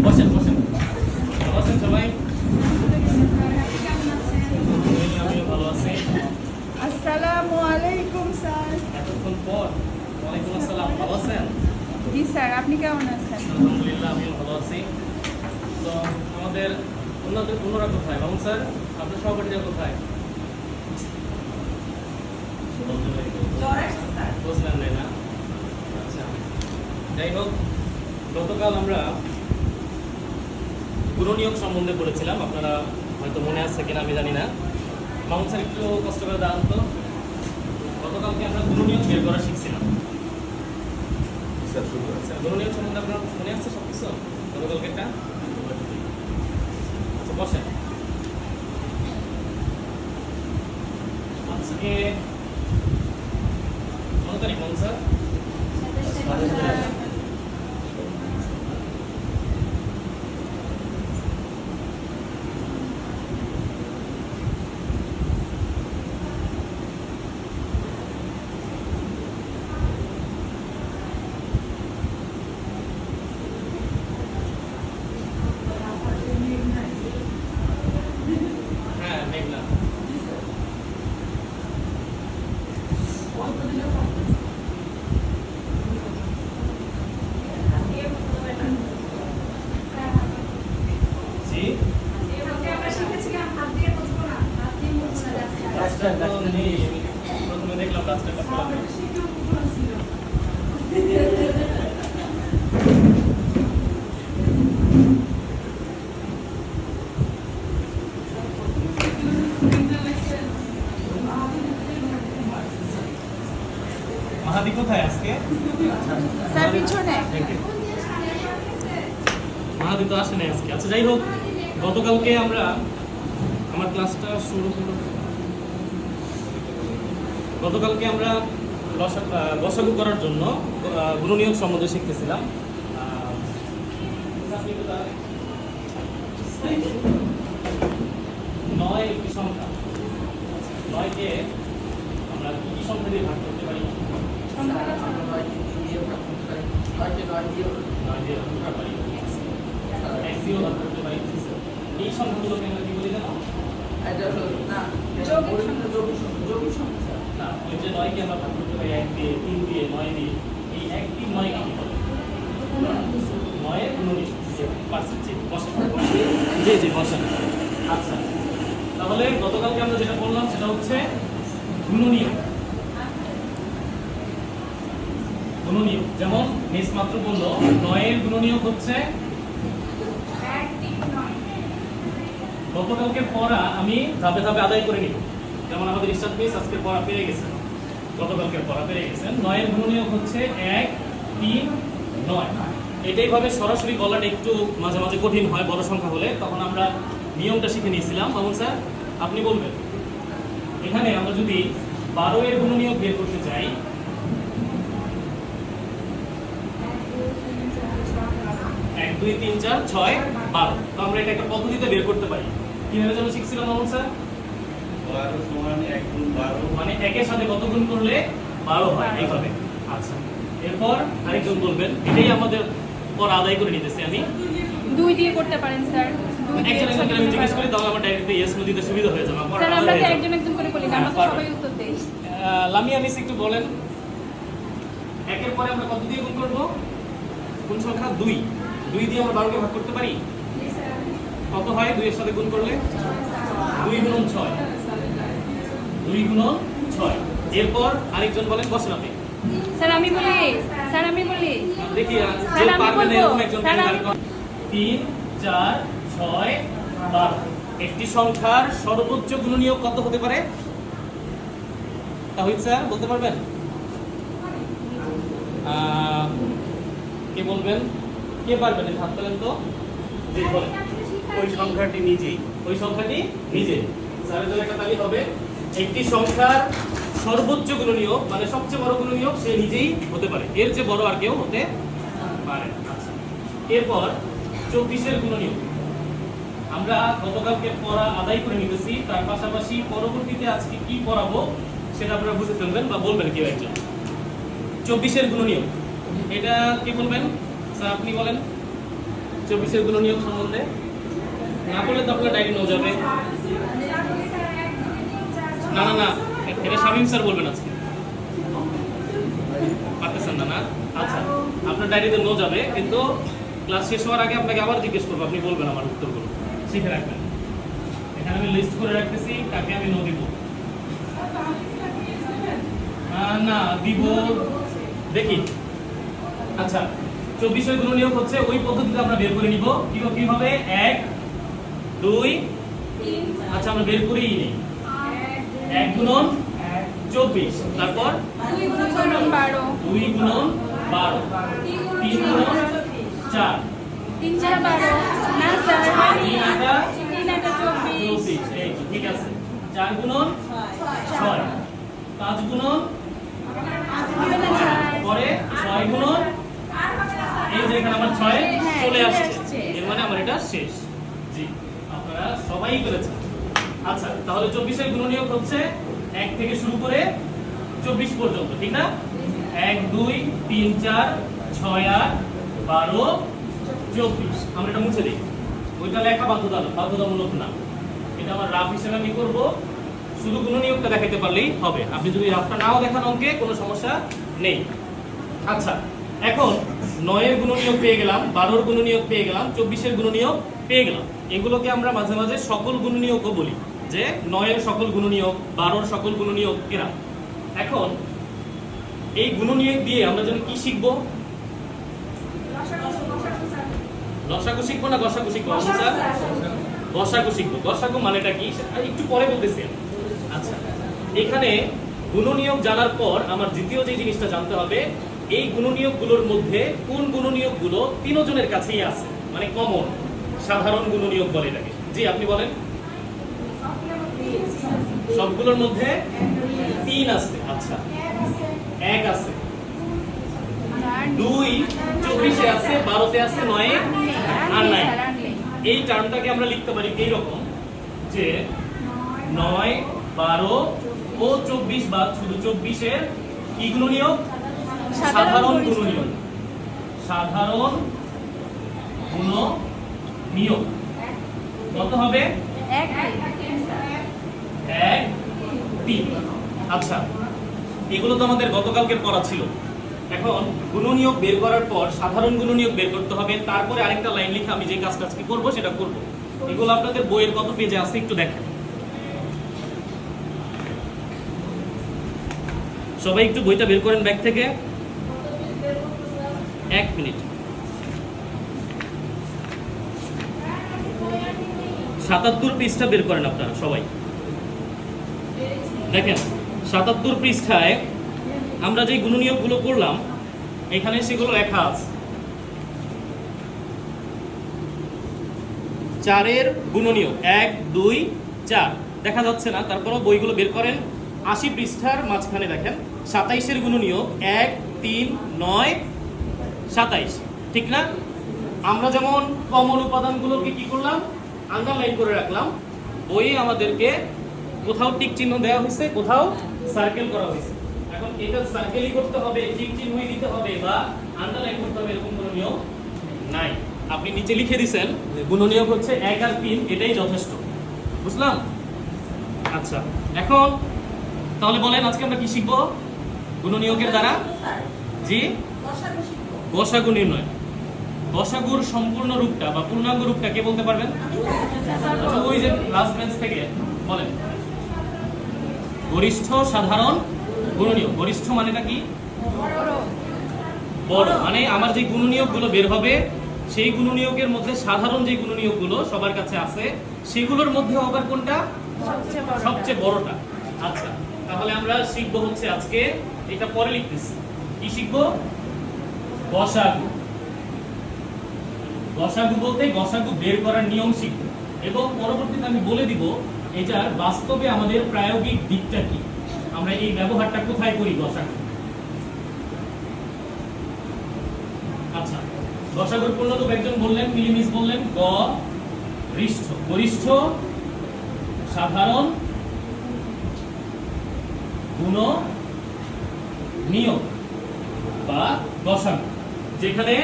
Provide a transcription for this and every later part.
বসেন বসেন বসেন সবাই। আমিও ভালো আছি। আসসালামু আলাইকুম স্যার। এতক্ষণ পর। ওয়ালাইকুম আসসালাম। ভালো আছেন? জি স্যার, আপনি কেমন আছেন? আলহামদুলিল্লাহ আমিও ভালো আছি। তো আমাদের অন্যরা কোথায়? মামুন স্যার, আপনার সহপাঠীরা কোথায়? বুঝলেন নাই না? আচ্ছা, যাই হোক, গতকাল আমরা গুণনীয়ক সম্বন্ধে পড়েছিলাম। আপনারা হয়তো মনে আছে কিনা আমি জানি না। মামুন স্যার একটু কষ্ট করে দাঁড়ান তো। গতকালকে আমরা গুণনীয়ক বের করা শিখছিলাম। আচ্ছা, গুণনীয়ক সম্বন্ধে আপনার মনে আছে সব কিছু? গতকালকে একটা আচ্ছা, বসেন। আজকে কত তারিখ মামুন স্যার? হ্যাঁ, মেঘনা। জি, রাস্তাটা তো নেই। প্রথমে দেখলাম রাস্তাটা খোলা নেই। মাহাদি কোথায় আজকে? স্যার পিছনে। মাহাদি তো আসে নাই আজকে। আচ্ছা, যাই হোক, গতকালকে আমরা আমার ক্লাসটা শুরু হলো। গতকালকে আমরা লসাগু করার জন্য গুণনীয়ক সম্বন্ধে শিখতেছিলাম। নয় একটি সংখ্যা। নয়কে আমরা কি কি সংখ্যা দিয়ে ভাগ করতে পারি? নয় দিয়ে ভাগ করতে পারি, এক দিয়ে ভাগ করতে পারি। এই সংখ্যাগুলোকে আমরা কি বলি জানো? না, ওই যে নয়কে আমরা ভাগ করতে পারি এক দিয়ে, তিন দিয়ে, নয় দিয়ে। এই এক তিন নয়কে কি বলে? নয়ের গুণনীয়ক। পার্সেন্টেজ। বসেন। জি জি, বসেন। আচ্ছা, তাহলে গতকালকে আমরা যেটা বললাম সেটা হচ্ছে গুণনীয়ক। গুণনীয়ক যেমন মিস মাত্র বললো, নয়ের গুণনীয়ক হচ্ছে গতকালকে পড়া আমি ধাপে ধাপে আদায় করে নিব। যেমন আমাদের ইস্টার্ট মিস আজকে পড়া পেয়ে গেছেন, গতকালকে পড়া পেয়ে গেছেন। নয়ের গুণনীয়ক হচ্ছে 1, 3, 9। এটাই ভাবে সরাসরি বলাটা একটু মাঝে মাঝে কঠিন হয় বড় সংখ্যা হলে। তখন আমরা নিয়মটা শিখে নিয়েছিলাম। মামুন স্যার, আপনি বলবেন, এখানে আমরা যদি 12 এর গুণনীয়ক বের করতে চাই, 1, 2, 3, 4, 6, 12, তো আমরা এটা একটা পদ্ধতিতে বের করতে পারি। কিভাবে যেন শিখছিলাম মামুন স্যার? 12 সমান 1 গুণ 12, মানে একের সাথে কত গুণ করলে 12 হয়, এইভাবে। আচ্ছা, এরপর আরেকজন বলবেন। এটাই আমাদের পর আদায় করে নিতেছি আমি। 2 দিয়ে করতে পারেন স্যার। 2 দিয়ে একজন আমি জিজ্ঞেস করি, তাহলে আমার ডাইরেক্টলি ইয়েস নো দিতে সুবিধা হয়ে যাবে। আমার স্যার, আমরা আদায় তো হয়ে যাবে। একজন একজন করে বলি না, আমরা তো হ্যাঁ, সবাই উত্তর দেই। লামিয়া মিস একটু বলেন, একের পরে আমরা কত দিয়ে গুণ করব? কোন সংখ্যা? 2। 2 দিয়ে আমরা 12 কে ভাগ করতে পারি। কত হয় 2 এর সাথে গুণ করলে? 2 গুণন 6। 2 গুণন 6। এরপর আরেকজন বলেন, বসেন আপনি। স্যার আমি বলি। স্যার আমি বলি। দেখি যে স্যার, আমি পারবেন বলবো। এরকম একজন স্যার, দাঁড় করান। 3, 4, 6, 12। একটি সংখ্যার সর্বোচ্চ গুণনীয়ক কত হতে পারে? তাহিদ স্যার বলতে পারবেন? কে বলবেন? কে পারবেন? হাত তোলেন তো। জি, বলেন। ওই সংখ্যাটি নিজেই। ওই সংখ্যাটি নিজে। স্যারের জন্য একটা তালি হবে। একটি সংখ্যার সর্বোচ্চ গুণনীয়ক মানে সবচেয়ে বড় গুণনীয়ক সে নিজেই হতে পারে, এর চেয়ে বড় আর কেউ হতে পারে। আচ্ছা, এরপর 24 এর গুণনীয়ক আমরা গতকালকে পড়া আদায় করে নিতেছি। তার পাশাপাশি পরবর্তীতে আজকে কি পড়াবো সেটা আপনারা বুঝে ফেলবেন বা বলবেন কেউ একজন। 24 এর গুণনীয়ক এটা কি বলবেন স্যার? আপনি বলেন। 24 গুলো নিয়োগ সম্বন্ধে না বললে তো আপনার ডায়েরি নিয়ে যাবে। না না না, এটা শামীম স্যার বলবেন আজকে, পারতেছেন না? না আচ্ছা, আপনার ডায়েরিতে নো যাবে, কিন্তু ক্লাস শেষ হওয়ার আগে আপনাকে আবার জিজ্ঞেস করবো, আপনি বলবেন আমার উত্তরগুলো শিখে রাখবেন। এখানে আমি লিস্ট করে রাখতেছি কাকে আমি নো দিব। না দিব দেখি। আচ্ছা, 24 গুণ নিয়োগ হচ্ছে ওই পদ্ধতিতে আমরা বের করে নিব। কিভাবে? 1 2 3। আচ্ছা, আমরা বের করেই নেই। 1 গুণন 24, তারপর 2 গুণন 12, 2 গুণন 12, 3 গুণন 4, 3 4 12 না স্যার, 3 আটা 3 8 24, 24, এই তো ঠিক আছে। 4 গুণন 6, 5 গুণন হবে না স্যার, পরে 6 গুণন, এই যে এখানে আমার 6 চলে আসছে, এর মানে আমার এটা শেষ। জি, আপনারা সবাই পেরেছেন। আচ্ছা, তাহলে 24 গুণনীয়ক হচ্ছে 1 থেকে শুরু করে 24 পর্যন্ত, ঠিক না? 1 2 3 4 6 8 12 24। আমরা এটা মুছে দিই, ওইটা লেখা বাধ্যতামূলক না, এটা আমার রাফ হিসেবে আমি করব। শুধু গুণনীয়কটা দেখাতে পারলেই হবে। আপনি যদি রাফটা নাও দেখান অঙ্কে, কোনো সমস্যা নেই। আচ্ছা, এখন 9 এর গুণনীয়ক পেয়ে গেলাম, 12 এর গুণনীয়ক পেয়ে গেলাম, 24 এর গুণনীয়ক পেয়ে গেলাম। এগুলোকে আমরা মাঝে মাঝে সকল গুণনীয়কও বলি, যে 9 এর সকল গুণনীয়ক, 12 এর সকল গুণনীয়ক এরা। এখন এই গুণনীয়ক দিয়ে আমরা যেন কি শিখব? লসাগু শিখবো না গসাগু শিখবো? স্যার, গসাগু শিখবো। গসাগু মানেটা কি সেটা একটু পরে বলতেছি। আচ্ছা, এখানে গুণনীয়ক জানার পর আমার দ্বিতীয় যে জিনিসটা জানতে হবে, এই গুণনীয়কগুলোর মধ্যে কোন গুণনীয়কগুলো তিনজনের কাছেই আছে, মানে কমন, সাধারণ গুণনীয়ক বলে এটাকে। জি, আপনি বলেন। সবগুলোর মধ্যে 3 আছে। আচ্ছা, 1 আছে, 2 24 এ আছে, 12 তে আছে, 9 এ আর নাই। এই টার্মটাকে আমরা লিখতে পারি এই রকম, যে 9 12 ও 24 বা শুধু 24 এর কি গুণনীয়ক? সাধারণ গুণনীয়ক। সাধারণ গুণনীয়ক কত হবে? 1 3। আচ্ছা, এগুলো তো আমাদের গতকালকের পড়া ছিল। এখন গুণনীয়ক বের করার পর সাধারণ গুণনীয়ক বের করতে হবে, তারপরে আরেকটা লাইন লিখে আমি যে কাজটা আজকে করব সেটা করব। এগুলো আপনাদের বইয়ের কত পেজে আছে একটু দেখেন। সবাই একটু বইটা বের করেন ব্যাগ থেকে। 1 মিনিট। 77 পৃষ্ঠা বের করেন আপনারা সবাই। দেখেন 77 পৃষ্ঠায় আমরা যে গুণনীয়কগুলো করলাম, এখানে সেগুলো লেখা আছে। 4 এর গুণনীয়ক 1 2 4 দেখা যাচ্ছে না, তারপরও বইগুলো বের করেন। 80 পৃষ্ঠার মাঝখানে দেখেন 27 এর গুণনীয়ক 1 3 9 27, ঠিক না? আমরা যেমন কমন উপাদানগুলোকে কি করলাম? আন্ডারলাইন করে রাখলাম। বইয়ে আমাদেরকে কোথাও টিক চিহ্ন দেওয়া হয়েছে, কোথাও সার্কেল করা হয়েছে। এখন এটা সার্কেলই করতে হবে, টিক চিহ্নই দিতে হবে বা আন্ডারলাইন করতে হবে, এরকম কোনো নিয়ম নাই। আপনি নিচে লিখে দিবেন গুণনীয়ক হচ্ছে 1 আর 3, এটাই যথেষ্ট। বুঝলাম? আচ্ছা, এখন তাহলে বলেন আজকে আমরা কি শিখব গুণনীয়কের দ্বারা? জি, গসাগু নির্ণয়। গসাগুর সম্পূর্ণ রূপটা বা পূর্ণাঙ্গ রূপটা কে বলতে পারবেন? আচ্ছা, ওই যে লাস্ট বেঞ্চ থেকে বলেন। গরিষ্ঠ সাধারণ গুণনীয়ক। গরিষ্ঠ মানেটা কি? বড়। মানে আমার যে গুণনীয়কগুলো বের হবে, সেই গুণনীয়কের মধ্যে সাধারণ যে গুণনীয়কগুলো সবার কাছে আছে, সেগুলোর মধ্যে আবার কোনটা সবচেয়ে বড়টা। আচ্ছা, তাহলে আমরা শিখবো হচ্ছে আজকে, এটা পরে লিখতেছি, কি শিখবো? গসাগু। গসাগু বলতে গসাগু বের করার নিয়ম শিখবো, এবং পরবর্তীতে আমি বলে দিব এটার বাস্তবে আমাদের প্রায়োগিক দিকটা কি, আমরা এই ব্যবহারটা কোথায় করি গসাগু। আচ্ছা, গসাগুর পূর্ণরূপ একজন বললেন, মিলিমিস বললেন। গরিষ্ঠ। গরিষ্ঠ সাধারণ গুণনীয়ক বা গসাগু, যেখানে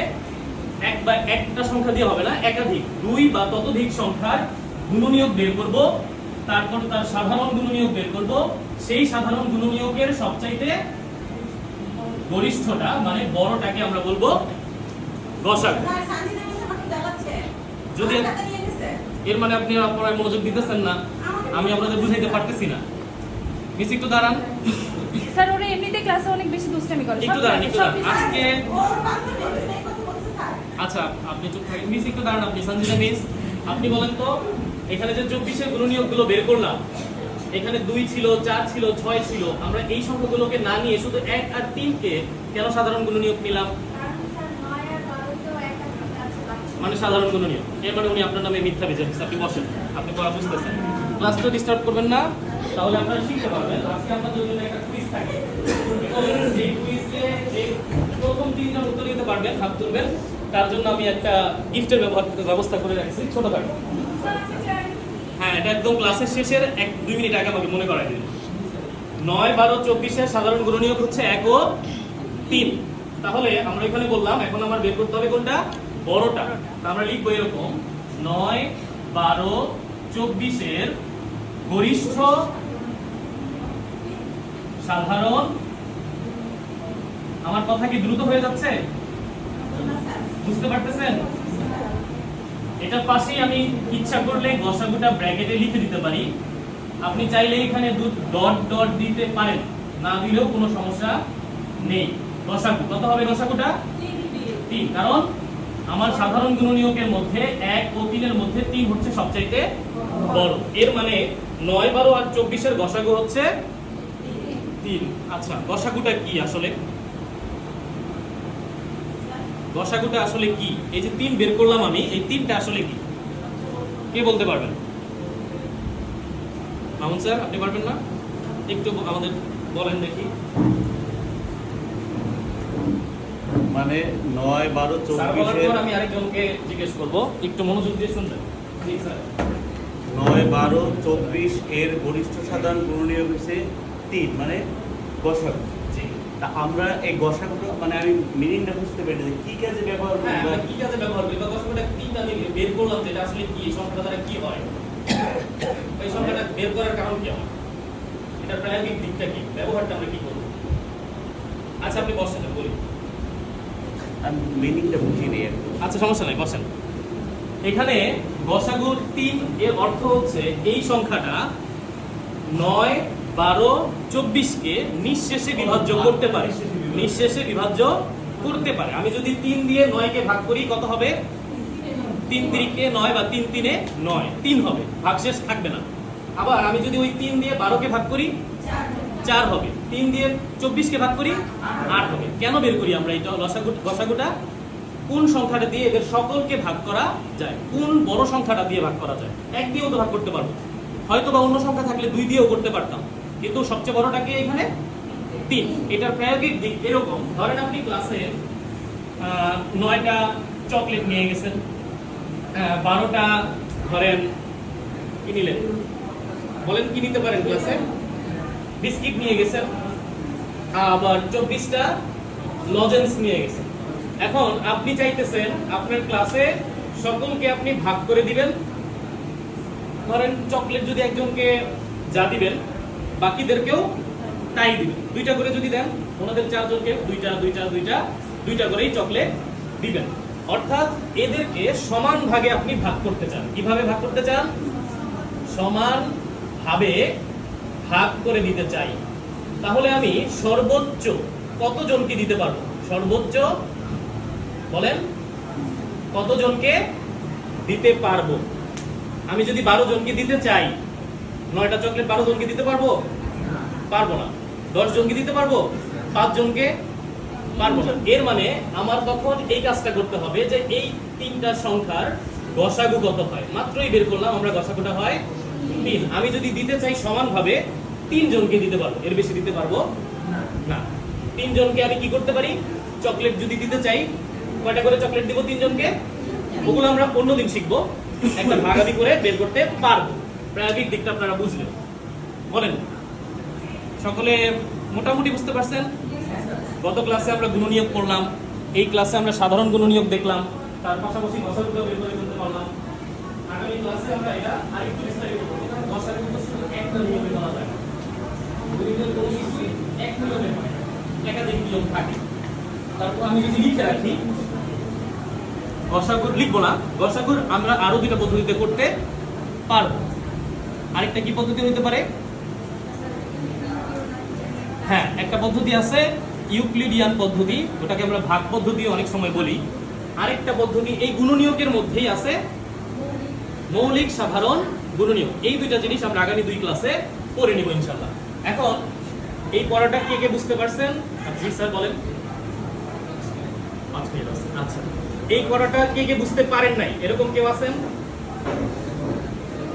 একটা সংখ্যা দিয়ে হবে না, একাধিক দুই বা ততোধিক সংখ্যার গুণনীয়ক বের করব, তারপর তার সাধারণ গুণনীয়ক বের করব, সেই সাধারণ গুণনীয়কের সবচাইতে গরিষ্ঠটা মানে বড়টাকে আমরা বলবো গসাগু। যদি এর মানে আপনি আপনার মনোযোগ দিতেছেন না, আমি আপনাদের বুঝাইতে পারতেছি না। মিস একটু দাঁড়ান, স্যার ওরা এমনিতে ক্লাসে অনেক বেশি দুষ্টামি করে একটু দাঁড়ান, একটু দাঁড়ান। আজকে আজকে আচ্ছা আপনি চুপ থাকেন। মিস একটু দাঁড়ান, আপনি সঞ্জিতা মিস আপনি বলেন তো, এখানে যে 24 এর গুণনীয়কগুলো বের করলাম, এখানে 2 ছিল, 4 ছিল, 6 ছিল, আমরা এই সংখ্যাগুলোকে না নিয়ে শুধু 1 আর 3 কে কেন সাধারণ গুণনীয়ক নিলাম? মানে সাধারণ গুণনীয়ক, এর মানে উনি আপনার নামে মিথ্যা বেজে আপনি বসেন, আপনি পড়া বুঝতেছেন, ক্লাসটা ডিস্টার্ব করবেন না, তাহলে আপনারা শিখতে পারবেন। আজকে আপনাদের জন্য একটা কুইজ থাকে, যে কুইজে যে প্রথম 3 জন উত্তর দিতে পারবেন, হাত তুলবেন, তার জন্য আমি একটা গিফটের ব্যবস্থা করে রাখছি ছোটখাটো। হ্যাঁ, এটা একদম ক্লাসের শেষের 1-2 মিনিট আগে আমাকে মনে করাই দিন। 9, 12, 24 এর সাধারণ গুণনীয়ক হচ্ছে 1 ও 3। তাহলে আমরা এখানে বললাম এখন আমার বের করতে হবে কোনটা? বড়টা। আমরা লিখবো এরকম 9, 12, 24 এর গরিষ্ঠ সাধারণ। আমার কথা কি দ্রুত হয়ে যাচ্ছে? বুঝতে পারতেছেন? এটার পাশেই আমি ইচ্ছা করলে গসাগুটা ব্র্যাকেটে লিখে দিতে পারি, আপনি চাইলে এখানে ডট ডট দিতে পারেন, না দিলেও কোনো সমস্যা নেই। গসাগু কত হবে? গসাগুটা 3, কারণ আমার সাধারণ গুণনীয়কের মধ্যে 1 ও 3 এর মধ্যে 3 হচ্ছে সবচাইতে বড়। এর মানে 9, 12 আর 24 এর গসাগু হচ্ছে 3। আচ্ছা, গসাগুটা কি আসলে? গসাগুটা আসলে কি? এই যে 3 বের করলাম আমি, এই 3টা আসলে কি? কে বলতে পারবেন? মামুন স্যার আপনি পারবেন না? একটু আমাদের বলেন দেখি। মানে 9, 12, স্যার বলার 24 পর আমি আরেকজনকে জিজ্ঞেস করব, একটু মনোযোগ দিয়ে শুনবেন। জি স্যার। 9, 12, 24 এর গরিষ্ঠ সাধারণ গুণনীয়ক হচ্ছে 3, মানে গসাগু। জি। তা আমরা এই গসাগুটা মানে আমি মিনিংটা বুঝতে পেরেছি যে কি কাজে ব্যবহার হ্যাঁ, করব। আমরা কি কাজে ব্যবহার করি বা গসাগুটা কি আমি বের করলাম, যেটা আসলে কি, এই সংখ্যাটা দ্বারা কি হয়, এই সংখ্যাটা বের করার কারণ কি আমার, এটা প্রায়োগিক দিকটা কি, ব্যবহারটা আমরা কি করব? আচ্ছা আপনি বসেন, বলি। আমি মিনিংটা বুঝিনি আর কি। আচ্ছা সমস্যা নাই, বসেন। এখানে গসাগু 3 এর অর্থ হচ্ছে এই সংখ্যাটা 9, 12, 24 কে নিঃশেষে বিভাজ্য করতে পারে, নিঃশেষে বিভাজ্য করতে পারে। আমি যদি 3 দিয়ে 9 কে ভাগ করি কত হবে? 3 3 9 বা 3 3 9, 3 হবে, ভাগশেষ থাকবে না। আবার আমি যদি ওই 3 দিয়ে 12 কে ভাগ করি 4 হবে, 3 দিয়ে 24 কে ভাগ করি 8 হবে। কেন বের করি আমরা এটা গসাগুটা? কোন সংখ্যাটা দিয়ে এদের সকলকে ভাগ করা যায়, কোন বড় সংখ্যাটা দিয়ে ভাগ করা যায়। 1 দিয়েও তো ভাগ করতে পারবো, হয়তো বা অন্য সংখ্যা থাকলে 2 দিয়েও করতে পারতাম, কিন্তু সবচেয়ে বড়টাকে এখানে 3। এটার প্রায়োগিক দিক এরকম, ধরেন আপনি ক্লাসে 9টা চকলেট নিয়ে গেছেন, 12টা ধরেন কি নিলেন, বলেন কি নিতে পারেন ক্লাসে? বিস্কিট নিয়ে গেছেন, আবার 24টা লজেন্স নিয়ে গেছেন। এখন আপনি চাইতেছেন আপনার ক্লাসে সকলকে আপনি ভাগ করে দিবেন, ধরেন চকলেট যদি একজনকে যা দিবেন বাকিদেরকেও তাই দিবেন, 2টা করে যদি দেন ওনাদের 4 জনকে 2টা 2টা 2টা 2টা করেই চকলেট দিবেন। অর্থাৎ এদেরকে সমান ভাগে আপনি ভাগ করতে চান। কিভাবে ভাগ করতে চান? সমান ভাবে ভাগ করে দিতে চাই। তাহলে আমি সর্বোচ্চ কতজনকে দিতে পারবো? সর্বোচ্চ বলেন কতজনকে দিতে পারবো? আমি যদি 12 জনকে দিতে চাই, 9টা চকলেট 12 জনকে দিতে পারবো? পারবো না। 10 জনকে দিতে পারবো? 5 জনকে পারবো না। এর মানে আমার তখন এই কাজটা করতে হবে যে এই 3টা সংখ্যার গসাগু কত হয়, মাত্রই বের করলাম আমরা, গসাগুটা হয় 3। আমি যদি দিতে চাই সমানভাবে 3 জনকে দিতে পারবো, এর বেশি দিতে পারবো না। 3 জনকে আমি কি করতে পারি? চকলেট যদি দিতে চাই, কয়টা করে চকলেট দিব 3 জনকে? ওগুলো আমরা অন্যদিন শিখবো, একটা ভাগাভাগি করে বের করতে পারবো। প্রায়োগিক দিকটা আপনারা বুঝলেন। বলেন সকলে মোটামুটি বুঝতে পারছেন? গত ক্লাসে আমরা গুণনীয়ক পড়লাম, এই ক্লাসে আমরা সাধারণ গুণনীয়ক দেখলাম। তার পাশাপাশি গসাগুটা বের করে ফেলতে পারলাম। আগামী ক্লাসে আমরা এটা আরেকটু বিস্তারিত করব। কারণ গসাগু কিন্তু শুধু একটা নিয়মে করা যায় না। গণিতের কোনো কিছুই এক নিয়মে হয় না, একাধিক নিয়ম থাকে। তারপর আমি যদি লিখে রাখি গসাগুর, লিখবো না, গসাগুর আমরা আরো দুইটা পদ্ধতিতে করতে পারবো। আরেকটা কি পদ্ধতি হতে পারে? হ্যাঁ, একটা পদ্ধতি আছে ইউক্লিডিয়ান পদ্ধতি, ওটাকে আমরা ভাগ পদ্ধতি অনেক সময় বলি। আরেকটা পদ্ধতি এই গুণনীয়কের মধ্যেই আছে মৌলিক সাধারণ গুণনীয়ক। এই দুইটা জিনিস আমরা আগামী 2 ক্লাসে পড়ে নিব ইনশাআল্লাহ। এখন এই পড়াটা কে কে বুঝতে পারছেন? জি স্যার বলেন। আচ্ছা, এই পড়াটা কে কে বুঝতে পারেন নাই এরকম কেউ আছেন?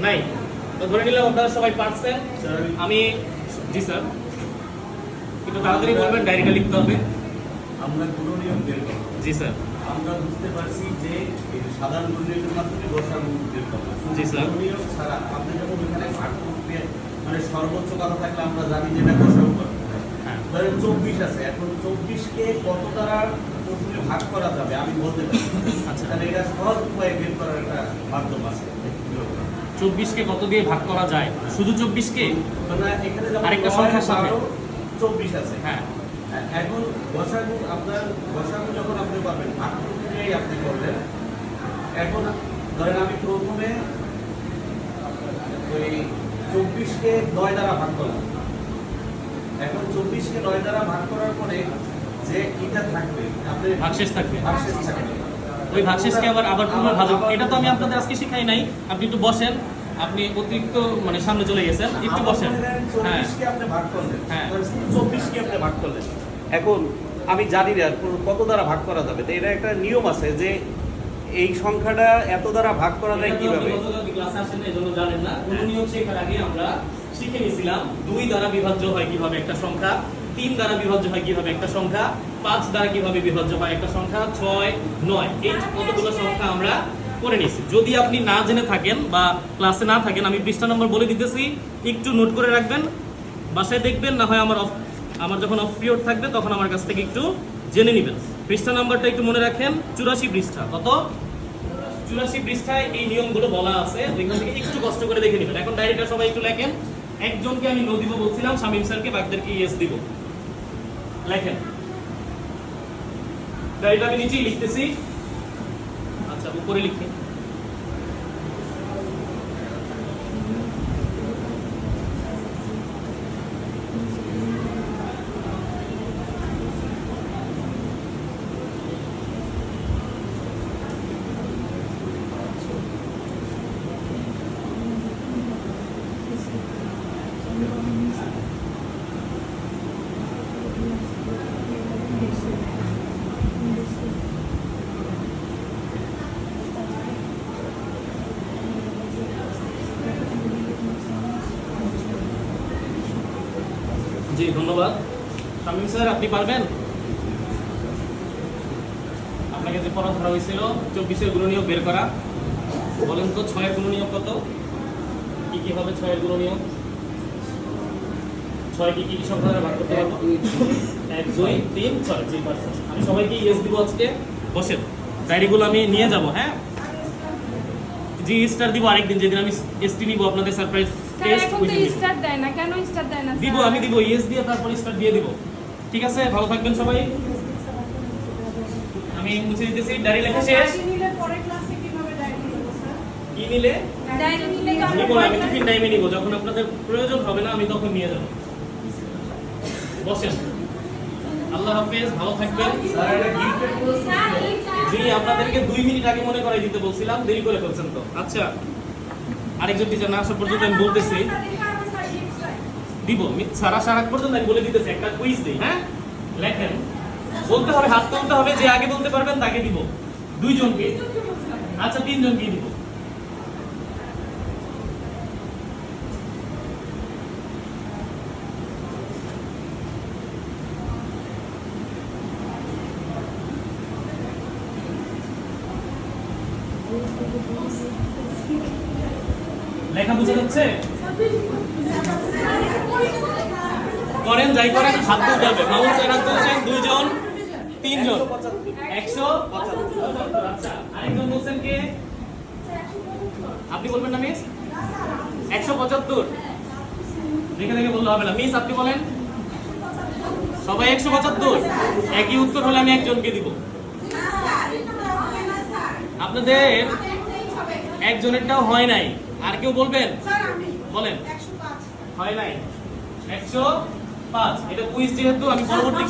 নাই? তো ধরে নিলাম আপনারা সবাই পারছেন। আমি জি স্যার একটু তাড়াতাড়ি বলবেন, ডায়েরিটা লিখতে হবে। আমরা গুণনীয়ক বের করব। জি স্যার। আমরা বুঝতে পারছি যে এই সাধারণ গুণনীয়কের মাধ্যমে গসাগু বের করব। জি স্যার। গুণনীয়ক ছাড়া আপনি যখন এখানে ভাগ করতে মানে সর্বোচ্চ কথা থাকলে আমরা জানি যে এটা গসাগু করতে হয়। হ্যাঁ। ধরেন 24 আছে, এখন 24 কে কত দ্বারা প্রথমে ভাগ করা যাবে আমি বলতে পারি। আচ্ছা। তাহলে এটা সহজ উপায়ে বের করার একটা মাধ্যম আছে। 24 কে কত দিয়ে ভাগ করা যায়? শুধু 24 কে? মানে এখানে যেমন আরেকটা 9, সংখ্যার সাথে। 12, 24 আছে। হ্যাঁ। এখন গসাগু আপনার গসাগু যখন আপনি পাবেন ভাগ প্রক্রিয়ায় আপনি করলেন। এখন ধরেন আমি প্রথমে ওই 24 কে 9 দ্বারা ভাগ করলাম। এখন 24 কে 9 দ্বারা ভাগ করার পরে যে এটা থাকবে আপনি ভাগশেষ থাকবে। ভাগশেষ থাকবে। ওই ভাগশেষকে আবার পুনর্ভাজক, এটা তো আমি আপনাদের আজকে শিখাই নাই। আপনি একটু বসেন, আপনি অতিরিক্ত মানে সামনে চলে গেছেন, একটু বসেন। হ্যাঁ 24 কে আপনি ভাগ করলেন। হ্যাঁ। 24 কে আপনি ভাগ করলেন। এখন আমি জানি না কত দ্বারা ভাগ করা যাবে। তো এটা একটা নিয়ম আছে যে এই সংখ্যাটা এত দ্বারা ভাগ করা যায় কিভাবে। ক্লাসে আসেন না, এজন্য জানেন না। গুণনীয়ক শেখার আগে আমরা শিখে নিয়েছিলাম 2 দ্বারা বিভাজ্য হয় কিভাবে একটা সংখ্যা, 3 দ্বারা বিভাজ্য হয় কিভাবে একটা সংখ্যা, 5 দ্বারা কিভাবে বিভাজ্য হয় একটা সংখ্যা, 6, 9 এই কতগুলো সংখ্যা আমরা করে নিয়েছি। যদি আপনি না জেনে থাকেন বা ক্লাসে না থাকেন, আমি পৃষ্ঠা নম্বর বলে দিতেছি, একটু নোট করে রাখবেন, বাসায় দেখবেন, না হয় আমার যখন অফ পিরিয়ড থাকবে তখন আমার কাছ থেকে একটু জেনে নেবেন। পৃষ্ঠা নাম্বারটা একটু মনে রাখেন, 84 পৃষ্ঠা। কত? 84 পৃষ্ঠায় এই নিয়মগুলো বলা আছে, ওইখান থেকে একটু কষ্ট করে দেখে নেবেন। এখন ডায়েরিটা সবাই একটু লেখেন। একজনকে আমি নো দিব বলছিলাম, শামীম স্যারকে, বাকিদেরকে ইয়েস দিব। লেখেন, ডায়েরিটা আমি নিচেই লিখতেছি। আচ্ছা, উপরে লিখে জি, ধন্যবাদ। শামীম স্যার আপনি পারবেন? আপনাকে যে পড়া ধরা হয়েছিল 24 এর গুণনীয়ক বের করা, বলেন তো 6 এর গুণনীয়ক কত? কি কি হবে 6 এর গুণনীয়ক? 6 কি কি সংখ্যা দ্বারা ভাগ করতে পারবো? 1, 2, 3, 6। জি পারছেন। আমি সবাইকে ইয়েস দিব আজকে। বসেন, ডায়েরিগুলো আমি নিয়ে যাব। হ্যাঁ, জি স্টার দিব আরেকদিন, যেদিন আমি এসটি নিব আপনাদের সারপ্রাইজ স্যার টেস্ট এখন তো স্টার্ট দেয় না, কেন স্টার্ট দেয় না? দিব, আমি দিব, ইয়েস দিয়ে তারপর স্টার দিয়ে দিব। ঠিক আছে, ভালো থাকবেন সবাই। আমি মুছে দিতেছি, ডায়েরি লেখা শেষ। কি নিলে? ডায়েরি নিলে তো নিব আমরা না, আমি টিফিন টাইমে নিব, যখন আপনাদের প্রয়োজন হবে না আমি তখন নিয়ে যাব। বসেন, আল্লাহ হাফেজ, ভালো থাকবেন। জি, আপনাদেরকে 2 মিনিট আগে মনে করাই দিতে বলছিলাম, দেরি করে ফেলছেন তো। আচ্ছা, আরেকজন টিচার না আসা পর্যন্ত আমি বলতেছি দিব, সারা পর্যন্ত আমি বলে দিতেছি, একটা কুইজ দিই। হ্যাঁ, লেখেন, বলতে হবে, হাত তুলতে হবে, যে আগে বলতে পারবেন তাকে দিব। 2 জনকে, আচ্ছা 3 জনকে দিব। লেখা বুঝে যাচ্ছে? করেন, যাই করেন, হাত তুলতে হবে। মামুন স্যার হাত তুলছেন, 2 জন। তিনজন 175 175 আচ্ছা আরেকজন বলছেন কে আপনি বলবেন না মিস 175 দেখে দেখে বললে হবে না মিস আপনি বলেন সবাই 175 একই উত্তর হলে আমি একজনকে দিব আপনাদের একজনেরটাও হয় নাই আর কেউ বলবেন বলেন হয় নাই 105 এটা কুইজ যেহেতু আমি পরবর্তী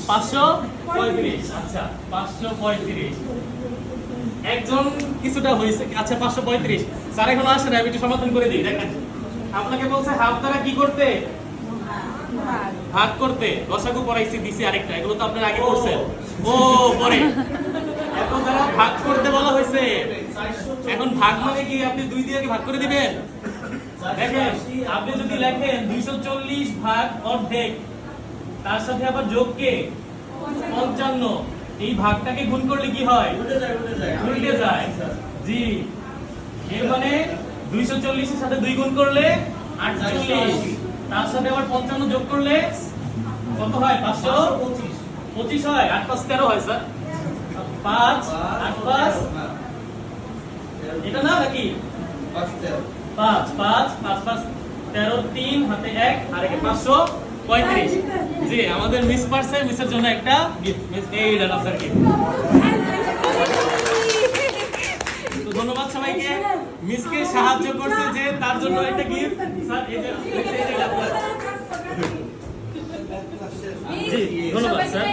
535 আচ্ছা 535 একজন কিছুটা হয়েছে আচ্ছা 535 স্যার এখন আসেন আমি একটু সমাধান করে দিই দেখেন আপনাকে বলছে হাফ দ্বারা কি করতে ভাগ করতে দশাগু পড়াইছি দিছি আরেকটা এগুলো তো আপনারা আগে পড়ছেন ও পরে এত দ্বারা ভাগ করতে বলা হয়েছে এখন ভাগ মানে কি আপনি 2 দিয়ে কি ভাগ করে দিবেন দেখেন আপনি যদি লেখেন 240 ভাগ অর্ধেক তার সাথে আবার যোগ কে 55 এই ভাগটাকে গুণ করলে কি হয় উল্টে যায় জি এর মানে 240 এর সাথে 2 গুণ করলে 48 তার সাথে আবার 55 যোগ করলে কত হয় 525 হয় 8 5 13 হয় স্যার 5 8 5 এটা না নাকি 5 5 5 5 13 3 হাতে 1 আর একে 535 জি আমাদের মিস পারছে মিসের জন্য একটা গিফট মিস এই দাদা স্যার কি তো ধন্যবাদ সবাইকে মিসকে সাহায্য করছে যে তার জন্য একটা গিফট স্যার এই যে জি ধন্যবাদ স্যার